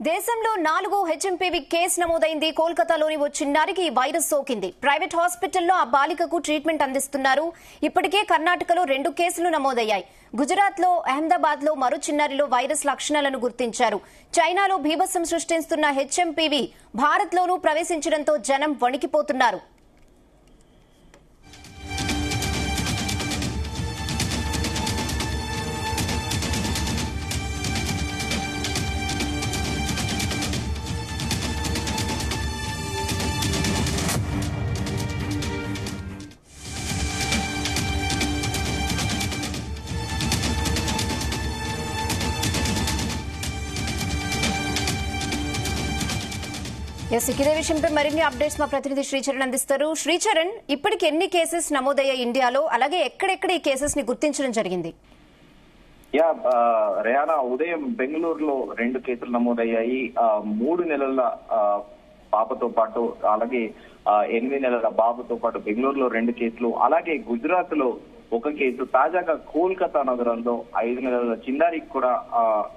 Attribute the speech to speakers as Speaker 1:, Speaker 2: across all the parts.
Speaker 1: దేశంలో 4 HMPV case నమోదైంది. కోల్కతాలోని ఓ చిన్నారికి వైరస్ సోకింది. ప్రైవేట్ హాస్పిటల్లో ఆ బాలికకు ట్రీట్మెంట్ అందిస్తున్నారు. ఇప్పటికే కర్ణాటకలో 2 కేసులు నమోదయ్యాయి. గుజరాత్ లో, అహ్మదాబాద్ లో మరో చిన్నారిలో వైరస్ లక్షణాలను గుర్తించారు. చైనాలో బీభత్సం సృష్టిస్తున్న హెచ్ఎంపీవీ భారత్ లోనూ ప్రవేశించడంతో జనం వణికిపోతున్నారు. ఇదే విషయంపై మరిన్ని అప్డేట్స్ మా ప్రతినిధి శ్రీచరణ్ అందిస్తారు. శ్రీచరణ్, ఇప్పటికి ఎన్ని కేసెస్ నమోదయ్యాయి ఇండియాలో? అలాగే ఎక్కడెక్కడ ఈ కేసెస్ ని గుర్తించడం జరిగింది?
Speaker 2: రేయానా, ఉదయం బెంగళూరులో 2 కేసులు నమోదయ్యాయి. 3 నెలల పాపతో పాటు అలాగే 8 నెలల బాబుతో పాటు బెంగళూరులో 2 కేసులు, అలాగే గుజరాత్ లో 1 కేసు. తాజాగా కోల్కతా నగరంలో 5 నెలల చిన్నారికి కూడా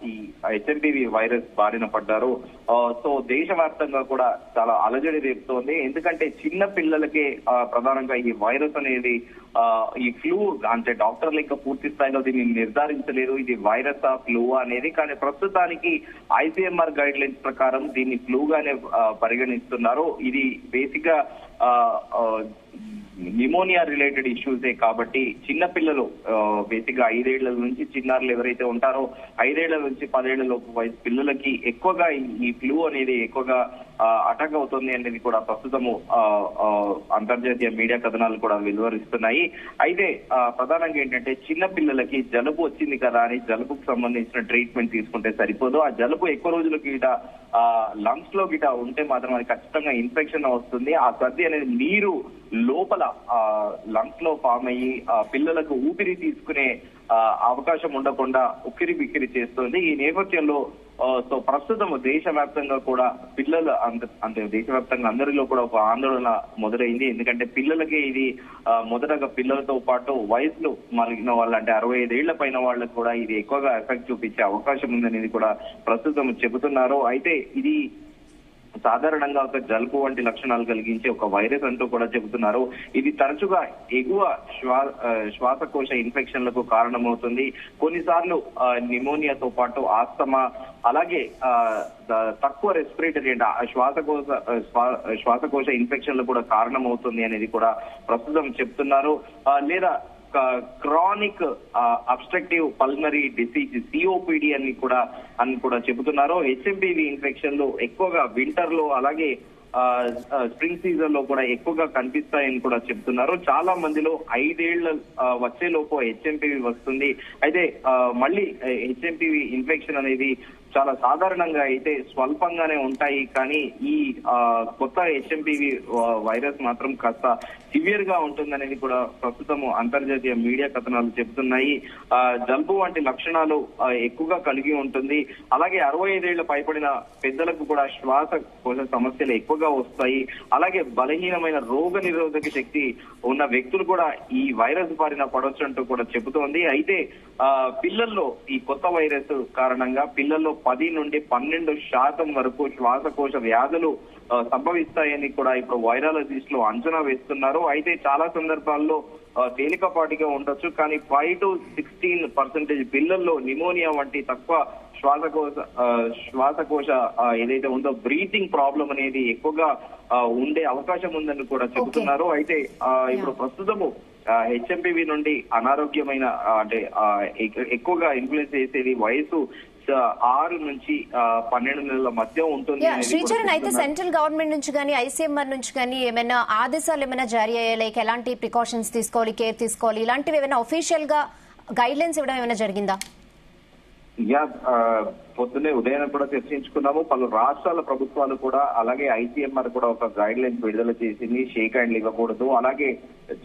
Speaker 2: ఈ హెచ్ఎంపీవీ వైరస్ బారిన పడ్డారు. సో దేశవ్యాప్తంగా కూడా చాలా అలజడి రేపుతోంది. ఎందుకంటే చిన్న పిల్లలకే ప్రధానంగా ఈ వైరస్ అనేది ఈ ఫ్లూ అంటే డాక్టర్లు ఇంకా పూర్తి స్థాయిలో దీన్ని నిర్ధారించలేదు ఇది వైరస్ ఫ్లూ అనేది. కానీ ప్రస్తుతానికి ఐసీఎంఆర్ గైడ్ లైన్స్ ప్రకారం దీన్ని ఫ్లూగానే పరిగణిస్తున్నారు. ఇది బేసిక్ గా న్యూమోనియా రిలేటెడ్ ఇష్యూసే కాబట్టి చిన్న పిల్లలు బేసిక్ గా 5 ఏళ్ల నుంచి చిన్నారులు ఎవరైతే ఉంటారో 5 ఏళ్ల నుంచి 10 ఏళ్ల లోపు వయసు పిల్లలకి ఎక్కువగా ఈ ఫ్లూ అనేది ఎక్కువగా అటాక్ అవుతుంది అనేది కూడా ప్రస్తుతము అంతర్జాతీయ మీడియా కథనాలు కూడా వెలువరిస్తున్నాయి. అయితే ప్రధానంగా ఏంటంటే చిన్న పిల్లలకి జలుబు వచ్చింది కదా అని జలుబుకు సంబంధించిన ట్రీట్మెంట్ తీసుకుంటే సరిపోదు. ఆ జలుబు ఎక్కువ రోజులు గిట లంగ్స్ లో గిట ఉంటే మాత్రం అది ఖచ్చితంగా ఇన్ఫెక్షన్ వస్తుంది. ఆ సర్ది అనేది నీరు లోపల లంగ్స్ లో ఫామ్ అయ్యి పిల్లలకు ఊపిరి తీసుకునే అవకాశం ఉండకుండా ఉక్కిరి బిక్కిరి చేస్తుంది. ఈ నేపథ్యంలో సో ప్రస్తుతం దేశవ్యాప్తంగా కూడా పిల్లలు అంటే దేశవ్యాప్తంగా అందరిలో కూడా ఒక ఆందోళన మొదలైంది. ఎందుకంటే పిల్లలకి ఇది మొదటగా పిల్లలతో పాటు వయసులో మలిగిన వాళ్ళు అంటే 65 ఏళ్ల పైన వాళ్ళకు కూడా ఇది ఎక్కువగా ఎఫెక్ట్ చూపించే అవకాశం ఉందనేది కూడా ప్రస్తుతం చెబుతున్నారు. అయితే ఇది సాధారణంగా ఒక జలుబు వంటి లక్షణాలు కలిగించే ఒక వైరస్ అంటూ కూడా చెబుతున్నారు. ఇది తరచుగా ఎగువ శ్వాసకోశ ఇన్ఫెక్షన్లకు కారణమవుతుంది. కొన్నిసార్లు న్యూమోనియాతో పాటు ఆస్తమా అలాగే తక్కువ రెస్పిరేటరీ శ్వాసకోశ ఇన్ఫెక్షన్లు కూడా కారణమవుతుంది అనేది కూడా ప్రస్తుతం చెప్తున్నారు. లేదా chronic obstructive pulmonary disease COPD అని కూడా చెబుతున్నారు. హెచ్ఎంపీవీ ఇన్ఫెక్షన్లు ఎక్కువగా వింటర్ లో అలాగే స్ప్రింగ్ సీజన్ లో కూడా ఎక్కువగా కనిపిస్తాయని కూడా చెప్తున్నారు. చాలా మందిలో 5 ఏళ్ల వచ్చే లోపు హెచ్ఎంపీవీ వస్తుంది. అయితే మళ్ళీ హెచ్ఎంపీవీ ఇన్ఫెక్షన్ అనేది చాలా సాధారణంగా అయితే స్వల్పంగానే ఉంటాయి. కానీ ఈ కొత్త హెచ్ఎంపీవీ వైరస్ మాత్రం కాస్త సివియర్ గా ఉంటుందనేది కూడా ప్రస్తుతం అంతర్జాతీయ మీడియా కథనాలు చెబుతున్నాయి. జలుబు వంటి లక్షణాలు ఎక్కువగా కలిగి ఉంటుంది. అలాగే 65 ఏళ్ల పైబడిన పెద్దలకు కూడా శ్వాసకోశ సమస్యలు ఎక్కువగా వస్తాయి. అలాగే బలహీనమైన రోగ నిరోధక శక్తి ఉన్న వ్యక్తులు కూడా ఈ వైరస్ బారిన పడవచ్చు అంటూ కూడా చెబుతోంది. అయితే పిల్లల్లో ఈ కొత్త వైరస్ కారణంగా పిల్లల్లో 10 నుండి 12% వరకు శ్వాసకోశ వ్యాధులు సంభవిస్తాయని కూడా ఇప్పుడు వైరాలజిస్టులు అంచనా వేస్తున్నారు. అయితే చాలా సందర్భాల్లో తేలికపాటిగా ఉండొచ్చు. కానీ 5 to 16% పిల్లల్లో న్యూమోనియా వంటి తక్కువ శ్వాసకోశ ఏదైతే ఉందో బ్రీతింగ్ ప్రాబ్లం అనేది ఎక్కువగా ఉండే అవకాశం ఉందని కూడా చెబుతున్నారు. అయితే ఇప్పుడు ప్రస్తుతము హెచ్ఎంపీవీ నుండి అనారోగ్యమైన అంటే ఎక్కువగా ఇన్ఫ్లుయెన్స్ చేసేది వయసు 6 నుంచి 12 నెలల మధ్య ఉంటుంది.
Speaker 1: శ్రీచరణ్, అయితే సెంట్రల్ గవర్నమెంట్ నుంచి కానీ ఐసీఎంఆర్ నుంచి కానీ ఏమైనా ఆదేశాలు ఏమైనా జారీ అయ్యాయి? లైక్ ఎలాంటి ప్రికాషన్స్ తీసుకోవాలి, కేర్ తీసుకోవాలి, ఇలాంటివి ఏమైనా అఫీషియల్ గా గైడ్ లైన్స్ ఇవ్వడం ఏమైనా జరిగిందా?
Speaker 2: పొద్దున్నే ఉదయం కూడా చర్చించుకున్నాము. పలు రాష్ట్రాల ప్రభుత్వాలు కూడా అలాగే ఐసీఎంఆర్ కూడా ఒక గైడ్ లైన్స్ విడుదల చేసింది. షేక్ హ్యాండ్లు ఇవ్వకూడదు, అలాగే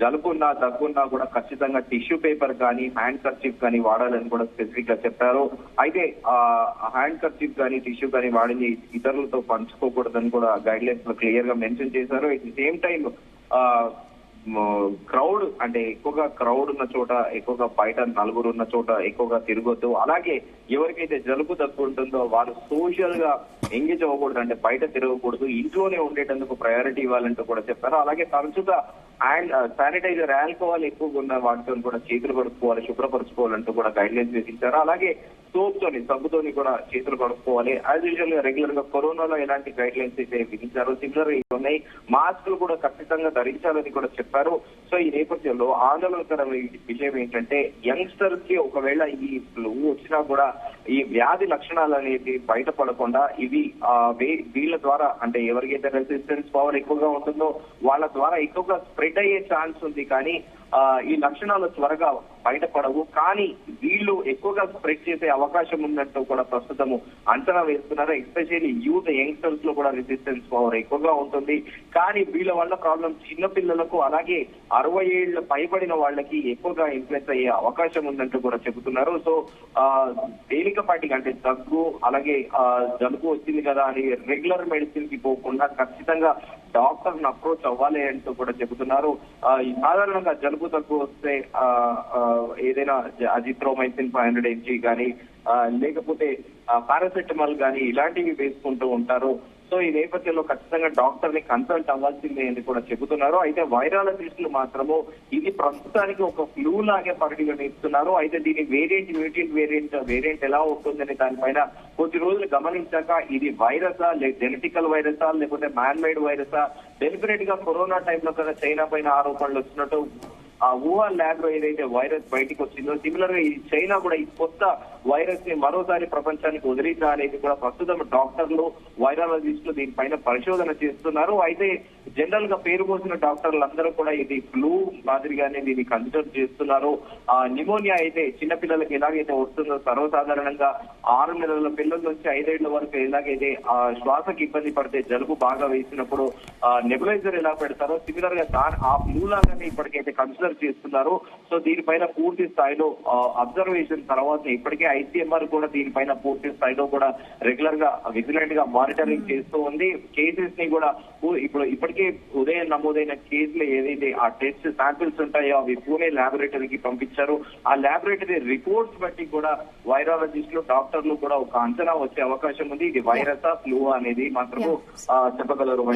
Speaker 2: జలుబున్నా దగ్గున్నా కూడా ఖచ్చితంగా టిష్యూ పేపర్ కానీ హ్యాండ్ కర్చీఫ్ కానీ వాడాలని కూడా స్పెసిఫిక్ గా చెప్పారు. అయితే హ్యాండ్ కర్చీఫ్ కానీ టిష్యూ కానీ వాడింది ఇతరులతో పంచుకోకూడదని కూడా గైడ్ లైన్స్ లో క్లియర్ గా మెన్షన్ చేశారు. At the same time crowd అంటే ఎక్కువగా క్రౌడ్ ఉన్న చోట, ఎక్కువగా బయట నలుగురు ఉన్న చోట ఎక్కువగా తిరగొద్దు. అలాగే ఎవరికైతే జలుబు దగ్గు ఉంటుందో వారు సోషల్ గా ఎంగేజ్ అవ్వకూడదు, అంటే బయట తిరగకూడదు, ఇంట్లోనే ఉండేటందుకు ప్రయారిటీ ఇవ్వాలంటూ కూడా చెప్పారు. అలాగే తరచుగా శానిటైజర్, ఆల్కహాల్ ఎక్కువగా ఉన్న వాటితో కూడా చేతులు కడుక్కోవాలి, శుభ్రపరచుకోవాలంటూ కూడా గైడ్ లైన్స్ విధించారు. అలాగే సబ్బుతోని కూడా చేతులు కడుక్కోవాలి. యాజ్ యూజువల్ గా రెగ్యులర్ గా కరోనాలో ఎలాంటి గైడ్ లైన్స్ అయితే విధించారు సిమిలర్ ఉన్నాయి. మాస్కులు కూడా ఖచ్చితంగా ధరించాలని కూడా చెప్పారు. సో ఈ నేపథ్యంలో ఆందోళనకరమైన విషయం ఏంటంటే యంగ్స్టర్స్ కి ఒకవేళ ఈ ఫ్లూ వచ్చినా కూడా ఈ వ్యాధి లక్షణాలు అనేది బయటపడకుండా ఇవి వీళ్ళ ద్వారా, అంటే ఎవరికైతే రెసిస్టెన్స్ పవర్ ఎక్కువగా ఉంటుందో వాళ్ళ ద్వారా ఎక్కువగా స్ప్రెడ్ అయ్యే ఛాన్స్ ఉంది. కానీ ఈ లక్షణాలు త్వరగా బయటపడవు, కానీ వీళ్ళు ఎక్కువగా స్ప్రెడ్ చేసే అవకాశం ఉన్నట్టు కూడా ప్రస్తుతము అంచనా వేస్తున్నారు. ఎస్పెషల్లీ యూత్, యంగ్స్టర్స్ లో కూడా రెసిస్టెన్స్ పవర్ ఎక్కువగా ఉంటుంది. కానీ వీళ్ళ వల్ల ప్రాబ్లం చిన్నపిల్లలకు, అలాగే 60 ఏళ్ల పైబడిన వాళ్ళకి ఎక్కువగా ఇన్ఫ్లుయెన్స్ అయ్యే అవకాశం ఉందంటూ కూడా చెబుతున్నారు. సో తేలికపాటిగా, అంటే దగ్గు అలాగే జలుబు వచ్చింది కదా అని రెగ్యులర్ మెడిసిన్ కి పోకుండా ఖచ్చితంగా డాక్టర్ ను అప్రోచ్ అవ్వాలి అంటూ కూడా చెబుతున్నారు. సాధారణంగా జలుబు తక్కువ వస్తే ఏదైనా అజిత్రోమైసిన్ 500 mg కానీ లేకపోతే పారాసెటమాల్ కానీ ఇలాంటివి వేసుకుంటూ ఉంటారు. సో ఈ నేపథ్యంలో ఖచ్చితంగా డాక్టర్ ని కన్సల్ట్ అవ్వాల్సిందే అని కూడా చెబుతున్నారు. అయితే వైరాలజిస్టులు మాత్రము ఇది ప్రస్తుతానికి ఒక ఫ్లూ లాగే పరిగణిస్తున్నారు. అయితే దీని వేరియంట్ ఎలా ఉంటుందని దానిపైన కొద్ది రోజులు గమనించాక ఇది వైరసా, జెనెటికల్ వైరసా, లేకపోతే మ్యాన్ మేడ్ వైరసా, డెలిబరేట్ గా కరోనా టైంలో కదా చైనా పైన ఆరోపణలు వచ్చినట్టు ఆ వుహాన్ ల్యాబ్ లో ఏదైతే వైరస్ బయటకు వచ్చిందో, సిమిలర్ గా ఈ చైనా కూడా ఈ కొత్త వైరస్ ని మరోసారి ప్రపంచానికి వదిలిద్దా అనేది కూడా ప్రస్తుతం డాక్టర్లు, వైరాలజిస్టులు దీనిపైన పరిశోధన చేస్తున్నారు. అయితే జనరల్ గా పేరు పోసిన డాక్టర్లు అందరూ కూడా ఇది ఫ్లూ మాదిరిగానే దీన్ని కన్సిడర్ చేస్తున్నారు. నిమోనియా అయితే చిన్నపిల్లలకి ఎలాగైతే వస్తుందో, సర్వసాధారణంగా 6 నెలల పిల్లల నుంచి 5 ఏళ్ల వరకు ఎలాగైతే శ్వాసకి ఇబ్బంది పడితే, జలుబు బాగా వేసినప్పుడు నెబులైజర్ ఎలా పెడతారో, సిమిలర్ గా ఆ ఫ్లూ లాగానే ఇప్పటికైతే కన్సిడర్ చేస్తున్నారు. సో దీనిపైన పూర్తి స్థాయిలో అబ్జర్వేషన్ తర్వాత ఇప్పటికే ICMR కూడా దీనిపైన పూర్తి స్థాయిలో కూడా రెగ్యులర్ గా విజిలెంట్ గా మానిటరింగ్ చేస్తూ ఉంది. కేసెస్ ని కూడా ఇప్పటికే ఉదయం నమోదైన కేసులు ఏదైతే ఆ టెస్ట్ శాంపిల్స్ ఉంటాయో అవి పూణే ల్యాబొరేటరీకి పంపించారు. ఆ ల్యాబొరేటరీ రిపోర్ట్స్ బట్టి కూడా వైరాలజిస్టులు, డాక్టర్లు కూడా ఒక అంచనా వచ్చే అవకాశం ఉంది. ఇది వైరసా, ఫ్లూ అనేది మాత్రము చెప్పగలరు.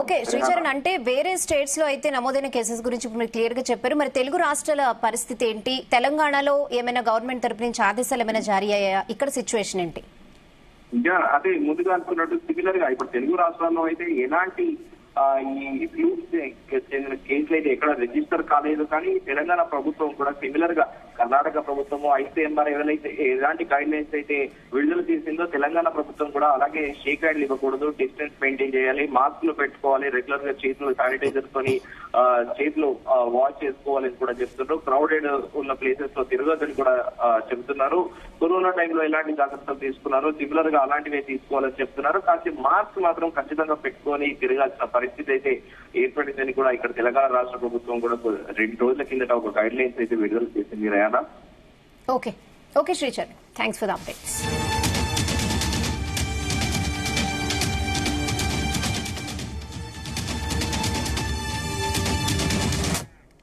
Speaker 1: ఓకే శ్రీచరణ్, అంటే వేరే స్టేట్స్ లో అయితే నమోదైన కేసెస్ గురించి మీరు క్లియర్ గా చెప్పారు. మరి తెలుగు రాష్ట్రాల పరిస్థితి ఏంటి? తెలంగాణలో ఏమైనా గవర్నమెంట్ తరపు నుంచి ఆదేశాలు ఏమైనా జారీ అయ్యాయా? ఇక్కడ సిచ్యువేషన్ ఏంటి?
Speaker 2: అదే ముందుగా అనుకున్నట్టు సిమిలర్ గా ఇప్పుడు తెలుగు రాష్ట్రాల్లో అయితే ఎలాంటి ఈ ఫ్లూ చెందిన కేసులు అయితే ఎక్కడ రిజిస్టర్ కాలేదు. కానీ తెలంగాణ ప్రభుత్వం కూడా సిమిలర్ గా కర్ణాటక ప్రభుత్వము, ICMR ఎవరైతే ఎలాంటి గైడ్ లైన్స్ అయితే విడుదల చేసిందో తెలంగాణ ప్రభుత్వం కూడా అలాగే షేక్ హ్యాండ్లు ఇవ్వకూడదు, డిస్టెన్స్ మెయింటైన్ చేయాలి, మాస్కులు పెట్టుకోవాలి, రెగ్యులర్ గా చేతులు శానిటైజర్ తోని చేతులు వాష్ చేసుకోవాలని కూడా చెప్తున్నారు. క్రౌడెడ్ ఉన్న ప్లేసెస్ లో తిరగదని కూడా చెబుతున్నారు. కరోనా టైంలో ఎలాంటి జాగ్రత్తలు తీసుకున్నారో సిమిలర్ గా అలాంటివే తీసుకోవాలని చెప్తున్నారు. కానీ మాస్క్ మాత్రం ఖచ్చితంగా పెట్టుకొని తిరగాల్సిన పరిస్థితి అయితే ఏర్పడిందని కూడా ఇక్కడ తెలంగాణ రాష్ట్ర ప్రభుత్వం కూడా 2 రోజుల కిందట ఒక గైడ్ లైన్స్ అయితే విడుదల చేసింది. రయానా.
Speaker 1: Okay Sricharan, thanks for the updates.